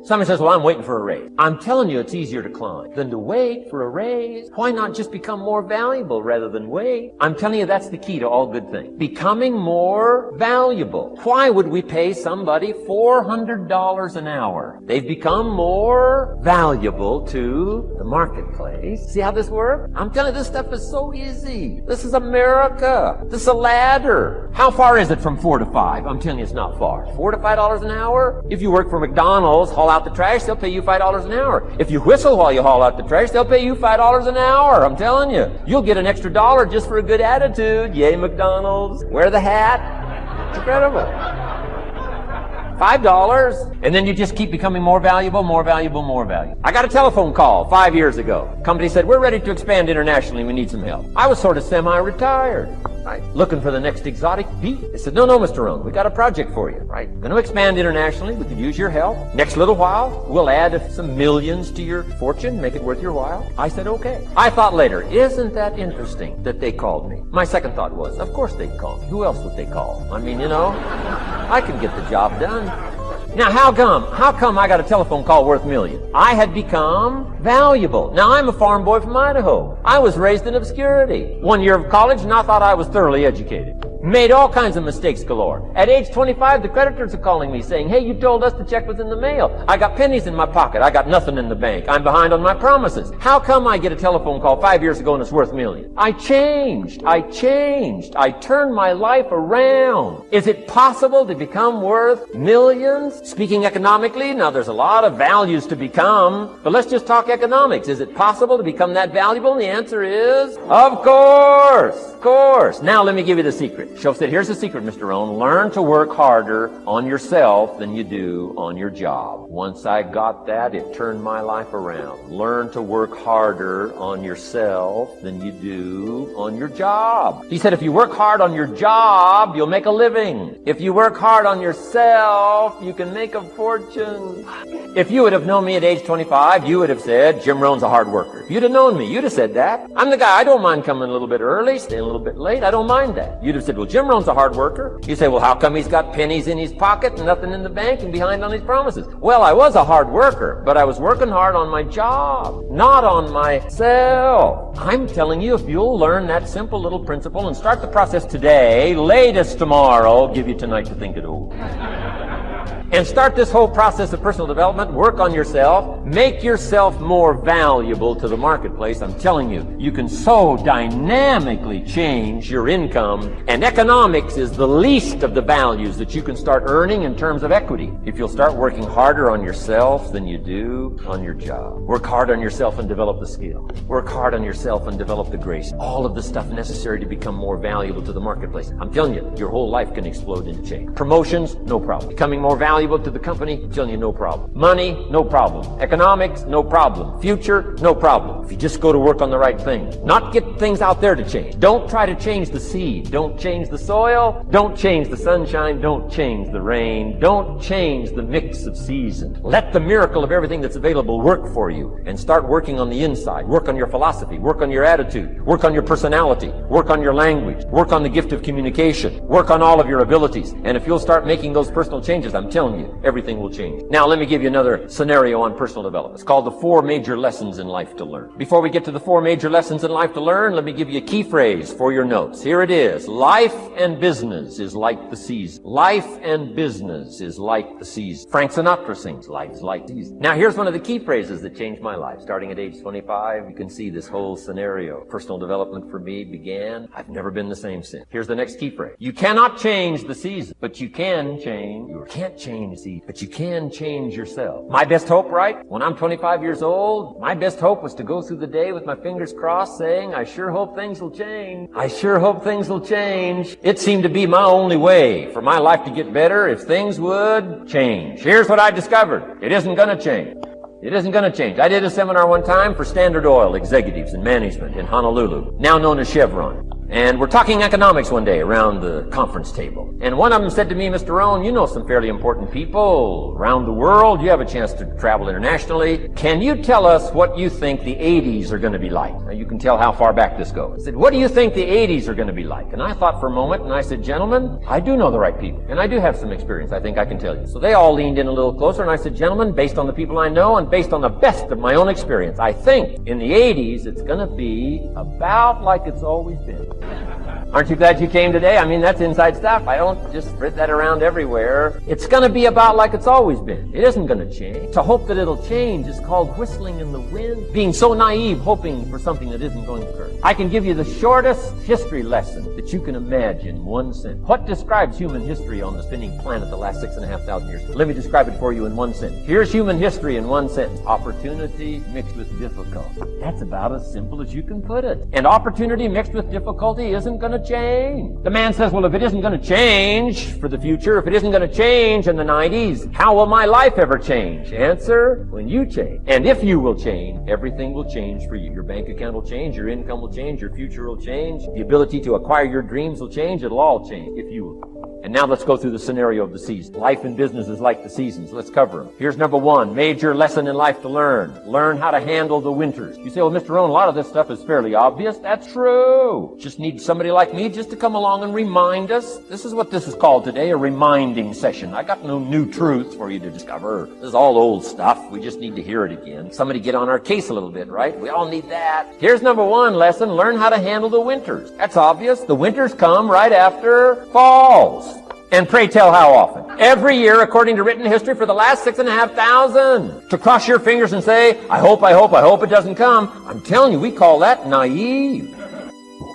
Somebody says, well, I'm waiting for a raise. I'm telling you, it's easier to climb than to wait for a raise. Why not just become more valuable rather than wait? I'm telling you, that's the key to all good things. Becoming more valuable. Why would we pay somebody $400 an hour? They've become more valuable to the marketplace. See how this works? I'm telling you, this stuff is so easy. This is America. This is a ladder. How far is it from 4 to 5? I'm telling you, it's not far. $4 to $5 an hour? If you work for McDonald's, haul out the trash, they'll pay you $5 an hour. If you whistle while you haul out the trash, they'll pay you $5 an hour. I'm telling you. You'll get an extra $1 just for a good attitude. Yay, McDonald's. Wear the hat. It's incredible. $5, and then you just keep becoming more valuable, more valuable, more valuable. I got a telephone call 5 years ago. Company said, we're ready to expand internationally. We need some help. I was sort of semi-retired, right? Looking for the next exotic beat. They said, no, Mr. Rohn, we got a project for you, right? Going to expand internationally. We could use your help. Next little while, we'll add some millions to your fortune, make it worth your while. I said, okay. I thought later, isn't that interesting that they called me? My second thought was, of course they'd call me. Who else would they call? I mean, I can get the job done. Now, how come I got a telephone call worth millions? I had become valuable. Now, I'm a farm boy from Idaho. I was raised in obscurity. 1 year of college, and I thought I was thoroughly educated. Made all kinds of mistakes galore. At age 25, the creditors are calling me saying, hey, you told us the check was in the mail. I got pennies in my pocket. I got nothing in the bank. I'm behind on my promises. How come I get a telephone call 5 years ago and it's worth millions? I changed. I turned my life around. Is it possible to become worth millions? Speaking economically, now there's a lot of values to become, but let's just talk economics. Is it possible to become that valuable? And the answer is, of course. Now let me give you the secret. Show said, here's the secret, Mr. Rohn. Learn to work harder on yourself than you do on your job. Once I got that, it turned my life around. Learn to work harder on yourself than you do on your job. He said, if you work hard on your job, you'll make a living. If you work hard on yourself, you can make a fortune. If you would have known me at age 25, you would have said, Jim Rohn's a hard worker. If you'd have known me, you'd have said that. I'm the guy, I don't mind coming a little bit early, staying a little bit late. I don't mind that. You'd have said, well, Jim Rohn's a hard worker. You say, well, how come he's got pennies in his pocket and nothing in the bank and behind on his promises? Well, I was a hard worker, but I was working hard on my job, not on myself. I'm telling you, if you'll learn that simple little principle and start the process today, latest tomorrow, give you tonight to think it over. And start this whole process of personal development, work on yourself, make yourself more valuable to the marketplace. I'm telling you, you can so dynamically change your income, and economics is the least of the values that you can start earning in terms of equity if you'll start working harder on yourself than you do on your job. Work hard on yourself and develop the skill. Work hard on yourself and develop the grace. All of the stuff necessary to become more valuable to the marketplace. I'm telling you, your whole life can explode into change. Promotions, no problem. Becoming more valuable to the company, I'm telling you, no problem. Money, no problem. Economics, no problem. Future, no problem. If you just go to work on the right things. Not get things out there to change. Don't try to change the seed. Don't change the soil. Don't change the sunshine. Don't change the rain. Don't change the mix of seasons. Let the miracle of everything that's available work for you, and start working on the inside. Work on your philosophy. Work on your attitude. Work on your personality. Work on your language. Work on the gift of communication. Work on all of your abilities. And if you'll start making those personal changes, I'm telling you, everything will change. Now, let me give you another scenario on personal development. It's called the 4 major lessons in life to learn. Before we get to the 4 major lessons in life to learn, let me give you a key phrase for your notes. Here it is. Life and business is like the season. Life and business is like the season. Frank Sinatra sings, life's like the season. Now, here's one of the key phrases that changed my life. Starting at age 25, you can see this whole scenario. Personal development for me began. I've never been the same since. Here's the next key phrase. You cannot change the season, but you can change. You can't change the but you can change yourself. My best hope, right? When I'm 25 years old, my best hope was to go through the day with my fingers crossed saying, I sure hope things will change. I sure hope things will change. It seemed to be my only way for my life to get better if things would change. Here's what I discovered. It isn't going to change. It isn't going to change. I did a seminar one time for Standard Oil executives and management in Honolulu, now known as Chevron. And we're talking economics one day around the conference table. And one of them said to me, Mr. Rohn, you know some fairly important people around the world. You have a chance to travel internationally. Can you tell us what you think the 80s are going to be like? Now you can tell how far back this goes. I said, what do you think the 80s are going to be like? And I thought for a moment, and I said, gentlemen, I do know the right people. And I do have some experience, I think I can tell you. So they all leaned in a little closer, and I said, gentlemen, based on the people I know and based on the best of my own experience, I think in the 80s it's going to be about like it's always been. Aren't you glad you came today? I mean, that's inside stuff. I don't just spread that around everywhere. It's going to be about like it's always been. It isn't going to change. To hope that it'll change is called whistling in the wind, being so naive, hoping for something that isn't going to occur. I can give you the shortest history lesson that you can imagine in one sentence. What describes human history on the spinning planet the last 6,500 years? Let me describe it for you in one sentence. Here's human history in one sentence. Opportunity mixed with difficulty. That's about as simple as you can put it. And opportunity mixed with difficulty isn't going to change. The man says, well, if it isn't going to change for the future, if it isn't going to change in the 90s, how will my life ever change? Answer, when you change. And if you will change, everything will change for you. Your bank account will change, your income will change, your future will change, the ability to acquire your dreams will change, it'll all change if you will. And now let's go through the scenario of the season. Life and business is like the seasons. Let's cover them. Here's number one, major lesson in life to learn. Learn how to handle the winters. You say, well, Mr. Rohn, a lot of this stuff is fairly obvious. That's true. Just need somebody like me just to come along and remind us. This is what this is called today, a reminding session. I got no new truths for you to discover. This is all old stuff. We just need to hear it again. Somebody get on our case a little bit, right? We all need that. Here's number one lesson, learn how to handle the winters. That's obvious. The winters come right after falls. And pray tell how often? Every year, according to written history, for the last 6,500. To cross your fingers and say, I hope it doesn't come. I'm telling you, we call that naive.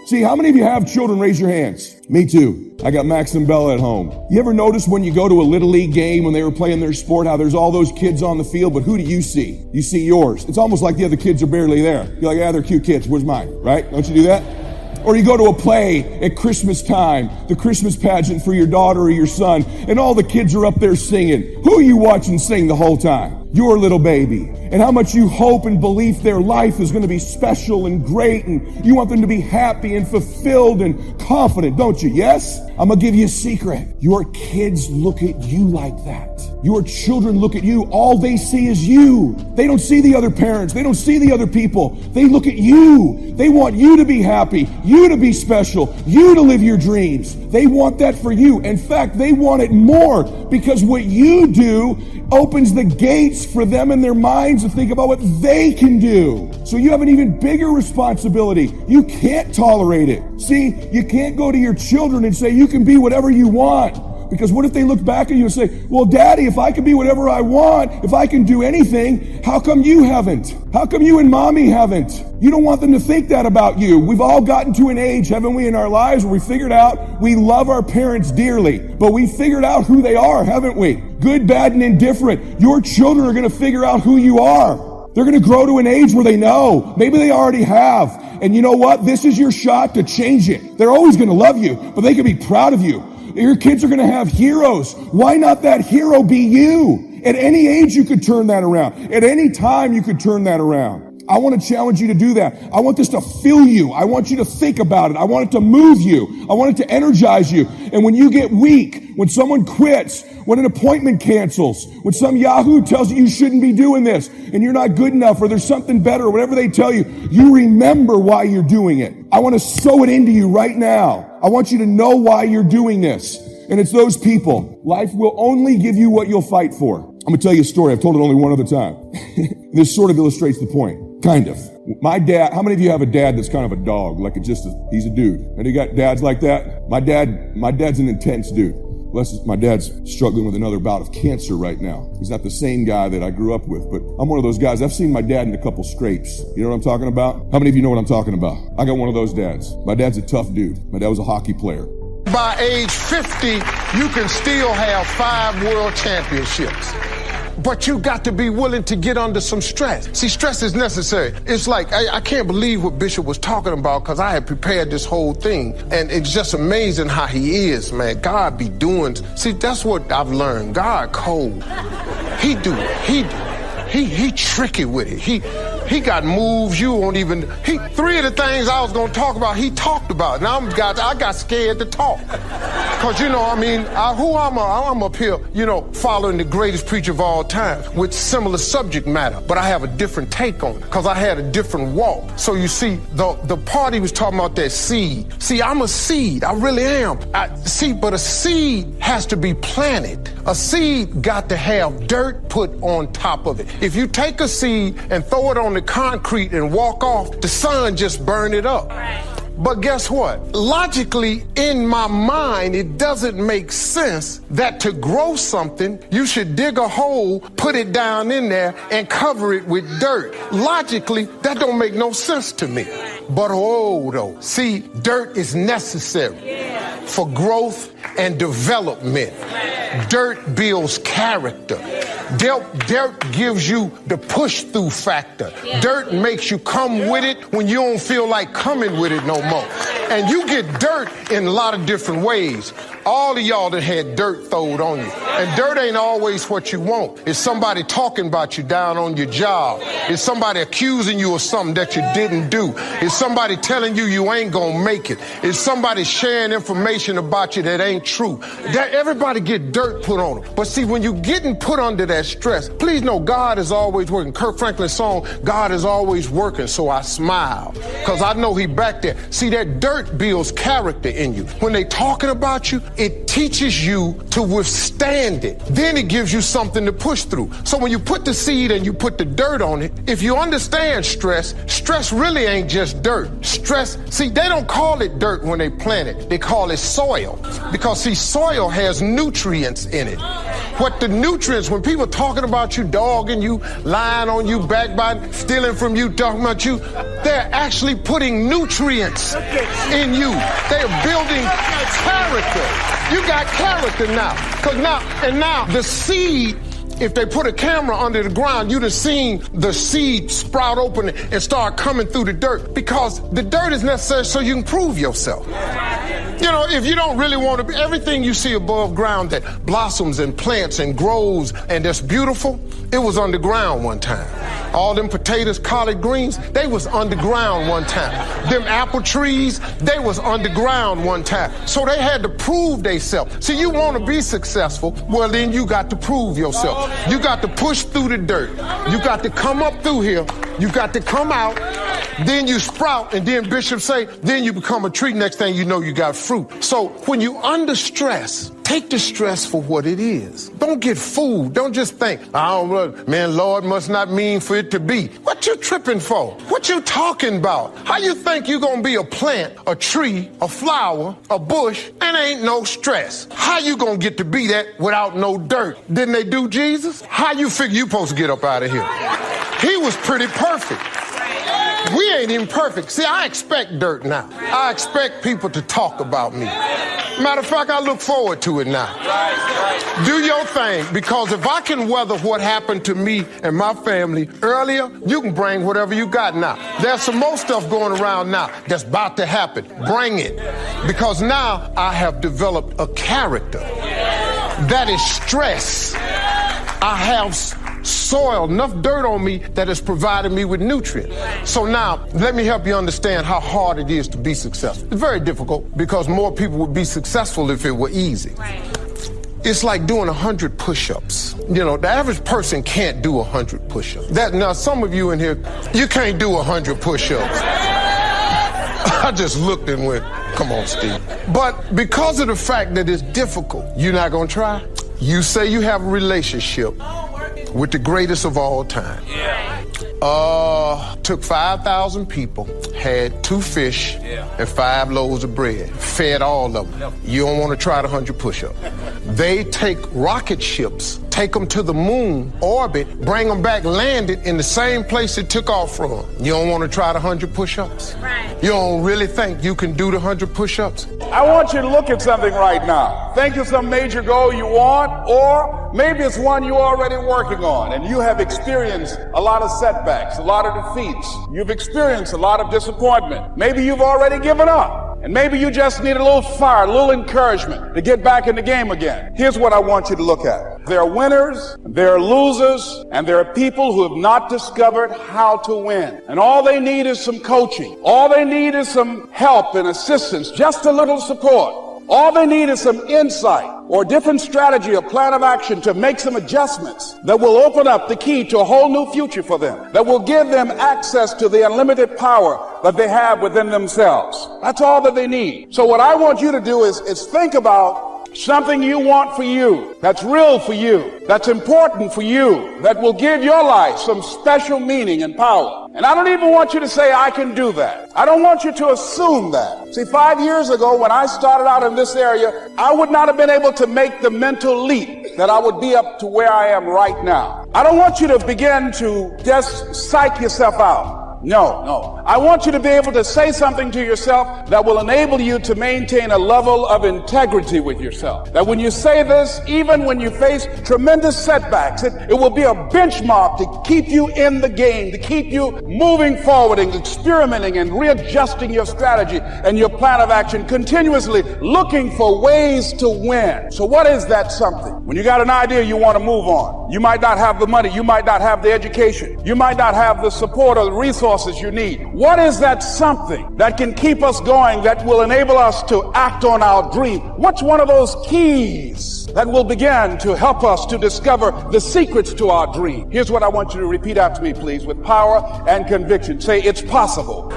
See, how many of you have children? Raise your hands. Me too. I got Max and Bella at home. You ever notice when you go to a Little League game when they were playing their sport, how there's all those kids on the field, but who do you see? You see yours. It's almost like the other kids are barely there. You're like, yeah, they're cute kids. Where's mine? Right? Don't you do that? Or you go to a play at Christmas time, the Christmas pageant for your daughter or your son, and all the kids are up there singing. Who are you watching sing the whole time? Your little baby. And how much you hope and believe their life is going to be special and great, and you want them to be happy and fulfilled and confident, don't you? Yes? I'm going to give you a secret. Your kids look at you like that. Your children look at you. All they see is you. They don't see the other parents. They don't see the other people. They look at you. They want you to be happy, you to be special, you to live your dreams. They want that for you. In fact, they want it more because what you do opens the gates for them in their minds to think about what they can do. So you have an even bigger responsibility. You can't tolerate it. See, you can't go to your children and say, you can be whatever you want. Because what if they look back at you and say, well, Daddy, if I can be whatever I want, if I can do anything, how come you haven't? How come you and Mommy haven't? You don't want them to think that about you. We've all gotten to an age, haven't we, in our lives where we figured out we love our parents dearly, but we figured out who they are, haven't we? Good, bad, and indifferent. Your children are going to figure out who you are. They're going to grow to an age where they know. Maybe they already have. And you know what? This is your shot to change it. They're always going to love you, but they can be proud of you. Your kids are going to have heroes. Why not that hero be you? At any age, you could turn that around. At any time, you could turn that around. I want to challenge you to do that. I want this to fill you. I want you to think about it. I want it to move you. I want it to energize you. And when you get weak, when someone quits, when an appointment cancels, when some yahoo tells you shouldn't be doing this and you're not good enough or there's something better or whatever they tell you, you remember why you're doing it. I want to sow it into you right now. I want you to know why you're doing this. And it's those people. Life will only give you what you'll fight for. I'm going to tell you a story. I've told it only one other time. This sort of illustrates the point. Kind of. My dad, how many of you have a dad that's kind of a dog? Like he's a dude. And you got dads like that? My dad's an intense dude. My dad's struggling with another bout of cancer right now. He's not the same guy that I grew up with, but I'm one of those guys. I've seen my dad in a couple scrapes. You know what I'm talking about? How many of you know what I'm talking about? I got one of those dads. My dad's a tough dude. My dad was a hockey player. By age 50, you can still have 5 world championships. But you got to be willing to get under some stress. See, stress is necessary. It's like, I can't believe what Bishop was talking about because I had prepared this whole thing. And it's just amazing how he is, man. God be doing. See, that's what I've learned. God cold. He tricky with it. He got moves you won't even, three of the things I was gonna talk about, he talked about. Now I got scared to talk. Cause I'm up here, following the greatest preacher of all time with similar subject matter, but I have a different take on it, cause I had a different walk. So you see, the part he was talking about, that seed. See, I'm a seed, I really am. But a seed has to be planted. A seed got to have dirt put on top of it. If you take a seed and throw it on the concrete and walk off, the sun just burn it up. But guess what? Logically, in my mind, it doesn't make sense that to grow something, you should dig a hole, put it down in there, and cover it with dirt. Logically, that don't make no sense to me. But though, see, dirt is necessary for growth and development. Dirt builds character. Dirt gives you the push-through factor. Dirt makes you come with it when you don't feel like coming with it no more. And you get dirt in a lot of different ways. All of y'all that had dirt thrown on you. And dirt ain't always what you want. It's somebody talking about you down on your job. It's somebody accusing you of something that you didn't do. It's somebody telling you you ain't gonna make it. It's somebody sharing information about you that ain't true. That everybody get dirt put on them. But see, when you getting put under that stress, please know God is always working. Kirk Franklin's song, God is always working, so I smile. Because I know he back there. See, that dirt builds character in you. When they talking about you, it teaches you to withstand it. Then it gives you something to push through. So when you put the seed and you put the dirt on it, if you understand stress really ain't just dirt. Stress, see, they don't call it dirt when they plant it. They call it soil. Because see, soil has nutrients in it. What the nutrients, when people talking about you, dogging you, lying on you, backbiting, stealing from you, talking about you, they're actually putting nutrients in you. They're building character. You got character now. Now the seed, if they put a camera under the ground, you'd have seen the seed sprout open and start coming through the dirt, because the dirt is necessary so you can prove yourself. If you don't really want to be, everything you see above ground that blossoms and plants and grows and that's beautiful, it was underground one time. All them potatoes, collard greens, they was underground one time. Them apple trees, they was underground one time. So they had to prove themselves. See, you want to be successful, well then you got to prove yourself. You got to push through the dirt. You got to come up through here. You got to come out. Then you sprout, and then Bishop say, then you become a tree. Next thing you know, you got fruit. So when you under stress, take the stress for what it is. Don't get fooled. Don't just think, man, Lord must not mean for it to be. What you tripping for? What you talking about? How you think you gonna be a plant, a tree, a flower, a bush, and ain't no stress? How you gonna get to be that without no dirt? Didn't they do Jesus? How you figure you supposed to get up out of here? He was pretty perfect. We ain't even perfect. See, I expect dirt now. I expect people to talk about me. Matter of fact, I look forward to it now. Do your thing, because if I can weather what happened to me and my family earlier, you can bring whatever you got now. There's some more stuff going around now that's about to happen. Bring it. Because now I have developed a character that is stress. I have soil, enough dirt on me that has provided me with nutrients. So now, let me help you understand how hard it is to be successful. It's very difficult, because more people would be successful if it were easy. It's like doing 100 push-ups. The average person can't do 100 push-ups. Now, some of you in here, you can't do 100 push-ups. I just looked and went, come on, Steve. But because of the fact that it's difficult, you're not gonna try? You say you have a relationship with the greatest of all time. Took 5,000 people, had 2 fish and 5 loaves of bread, fed all of them. You don't want to try the 100 push-ups. They take rocket ships, take them to the moon, orbit, bring them back, land it in the same place it took off from. You don't want to try the 100 push-ups? You don't really think you can do the 100 push-ups? I want you to look at something right now. Think of some major goal you want, or maybe it's one you're already working on, and you have experienced a lot of setbacks, a lot of defeats. You've experienced a lot of disappointment. Maybe you've already given up. And maybe you just need a little fire, a little encouragement to get back in the game again. Here's what I want you to look at. There are winners, there are losers, and there are people who have not discovered how to win. And all they need is some coaching. All they need is some help and assistance, just a little support. All they need is some insight or a different strategy, a plan of action to make some adjustments that will open up the key to a whole new future for them, that will give them access to the unlimited power that they have within themselves. That's all that they need. So what I want you to do is think about something you want for you, that's real for you, that's important for you, that will give your life some special meaning and power. And I don't even want you to say, I can do that. I don't want you to assume that. See, 5 years ago, when I started out in this area, I would not have been able to make the mental leap that I would be up to where I am right now. I don't want you to begin to just psych yourself out. No. I want you to be able to say something to yourself that will enable you to maintain a level of integrity with yourself. That when you say this, even when you face tremendous setbacks, it will be a benchmark to keep you in the game, to keep you moving forward and experimenting and readjusting your strategy and your plan of action, continuously looking for ways to win. So what is that something? When you got an idea you want to move on, you might not have the money, you might not have the education, you might not have the support or the resources you need. What is that something that can keep us going, that will enable us to act on our dream? What's one of those keys that will begin to help us to discover the secrets to our dream? Here's what I want you to repeat after me, please, with power and conviction. Say, it's possible.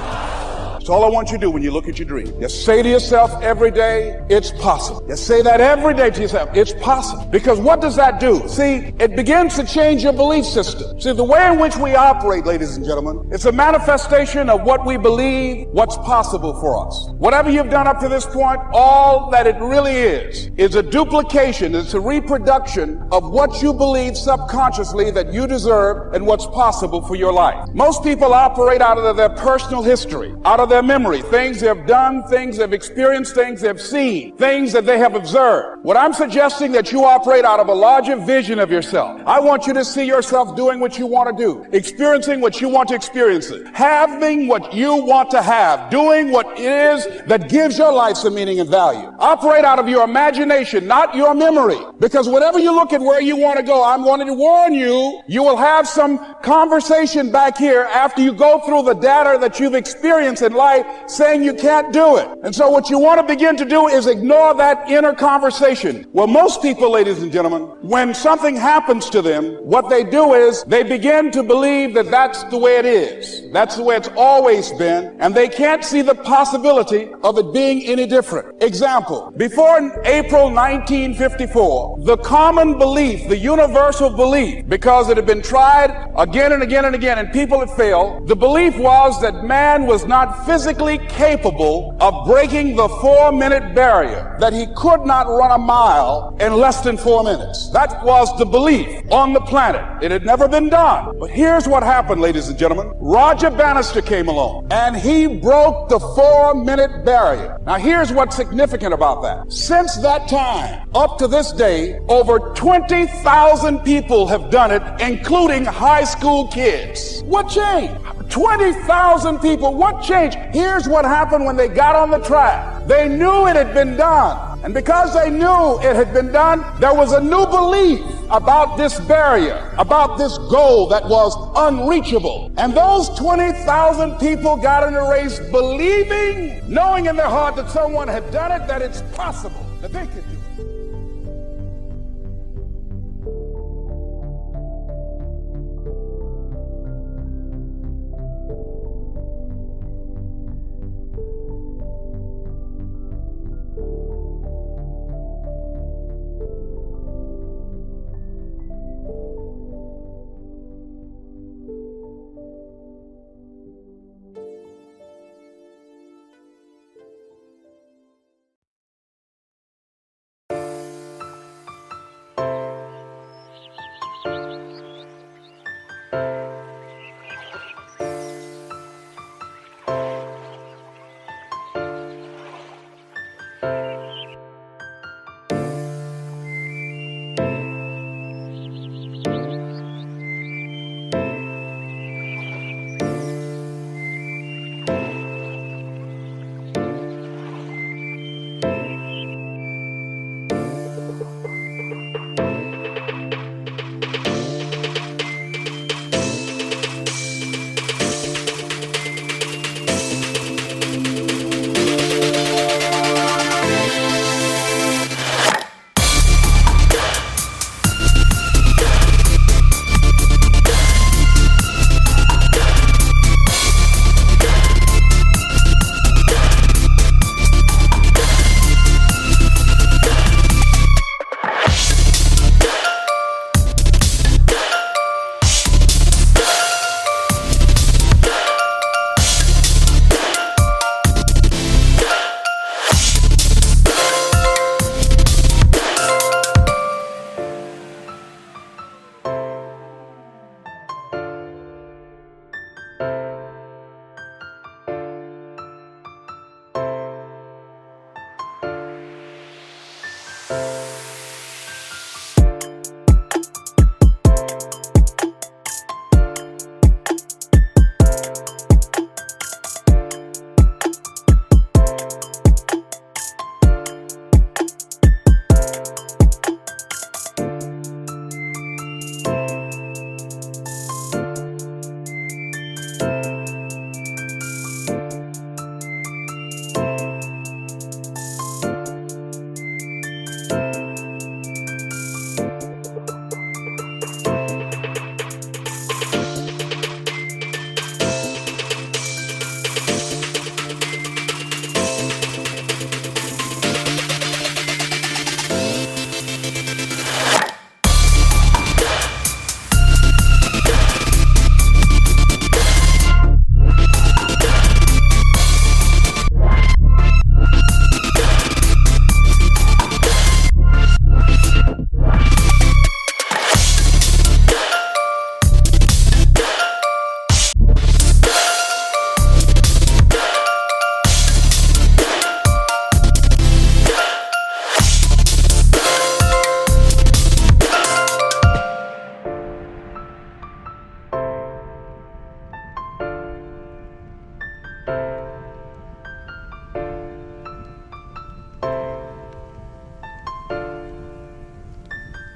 That's all I want you to do when you look at your dream. Just say to yourself every day, it's possible. Just say that every day to yourself, it's possible. Because what does that do? See, it begins to change your belief system. See, the way in which we operate, ladies and gentlemen, it's a manifestation of what we believe, what's possible for us. Whatever you've done up to this point, all that it really is a duplication, it's a reproduction of what you believe subconsciously that you deserve and what's possible for your life. Most people operate out of their personal history, out of their memory, things they've done, things they've experienced, things they've seen, things that they have observed. What I'm suggesting that you operate out of a larger vision of yourself. I want you to see yourself doing what you want to do, experiencing what you want to experience, having what you want to have, doing what it is that gives your life some meaning and value. Operate out of your imagination, not your memory. Because whenever you look at where you want to go, I'm wanting to warn you, you will have some conversation back here after you go through the data that you've experienced in life saying you can't do it. And so what you want to begin to do is ignore that inner conversation. Well, most people, ladies and gentlemen, when something happens to them, what they do is they begin to believe that that's the way it is. That's the way it's always been. And they can't see the possibility of it being any different. Example, before April 1954, the common belief, the universal belief, because it had been tried again and again and again and people had failed, the belief was that man was not physically capable of breaking the 4-minute barrier, that he could not run a mile in less than 4 minutes. That was the belief on the planet. It had never been done. But here's what happened, ladies and gentlemen. Roger Bannister came along and he broke the 4-minute barrier. Now here's what's significant about that. Since that time, up to this day, over 20,000 people have done it, including high school kids. What changed? 20,000 people. What changed? Here's what happened when they got on the track. They knew it had been done. And because they knew it had been done, there was a new belief about this barrier, about this goal that was unreachable. And those 20,000 people got in a race believing, knowing in their heart that someone had done it, that it's possible, that they could do it.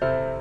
you.